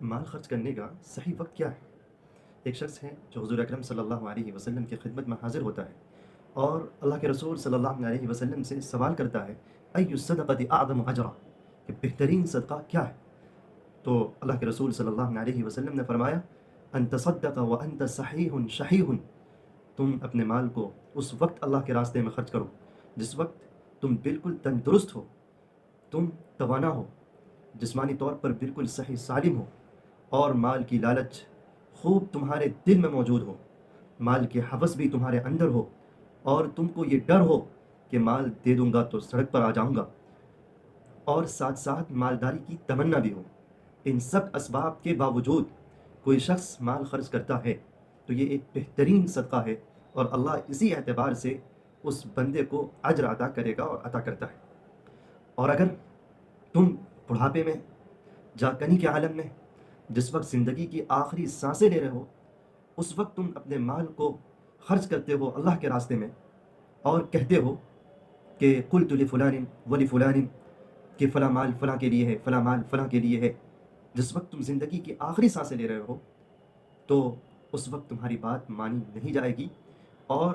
مال خرچ کرنے کا صحیح وقت کیا ہے؟ ایک شخص ہے جو حضور اکرم صلی اللہ علیہ وسلم کی خدمت میں حاضر ہوتا ہے اور اللہ کے رسول صلی اللہ علیہ وسلم سے سوال کرتا ہے ای الصدقۃ اعظم اجرا، کہ بہترین صدقہ کیا ہے؟ تو اللہ کے رسول صلی اللہ علیہ وسلم نے فرمایا ان تصدق وانت صحیح شحیح، تم اپنے مال کو اس وقت اللہ کے راستے میں خرچ کرو جس وقت تم بالکل تندرست ہو، تم توانا ہو، جسمانی طور پر بالکل صحیح سالم ہو، اور مال کی لالچ خوب تمہارے دل میں موجود ہو، مال کے حوث بھی تمہارے اندر ہو، اور تم کو یہ ڈر ہو کہ مال دے دوں گا تو سڑک پر آ جاؤں گا، اور ساتھ ساتھ مالداری کی تمنا بھی ہو۔ ان سب اسباب کے باوجود کوئی شخص مال خرچ کرتا ہے تو یہ ایک بہترین صدقہ ہے، اور اللہ اسی اعتبار سے اس بندے کو اجر عطا کرے گا اور عطا کرتا ہے۔ اور اگر تم بڑھاپے میں، جاکنی کے عالم میں، جس وقت زندگی کی آخری سانسیں لے رہے ہو، اس وقت تم اپنے مال کو خرچ کرتے ہو اللہ کے راستے میں اور کہتے ہو کہ قلت لفلان ولفلان، کہ فلاں مال فلاں کے لیے ہے، فلاں مال فلاں کے لیے ہے، جس وقت تم زندگی کی آخری سانسیں لے رہے ہو، تو اس وقت تمہاری بات مانی نہیں جائے گی، اور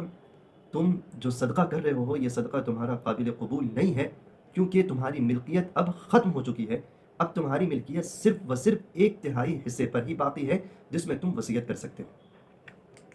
تم جو صدقہ کر رہے ہو یہ صدقہ تمہارا قابل قبول نہیں ہے، کیونکہ تمہاری ملکیت اب ختم ہو چکی ہے۔ اب تمہاری ملکیت صرف و صرف 1/3 حصے پر ہی باقی ہے جس میں تم وصیت کر سکتے ہو۔